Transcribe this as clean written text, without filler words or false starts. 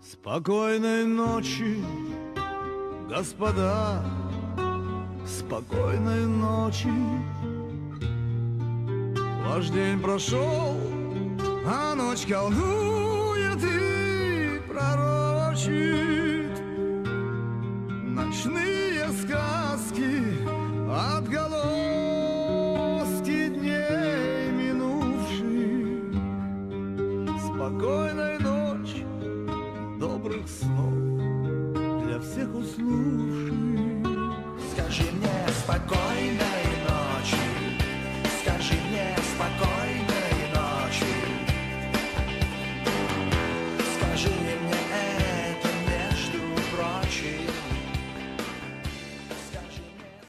Спокойной ночи, господа, спокойной ночи. Ваш день прошел, а ночь колдует и пророчит ночные сказки, отголоски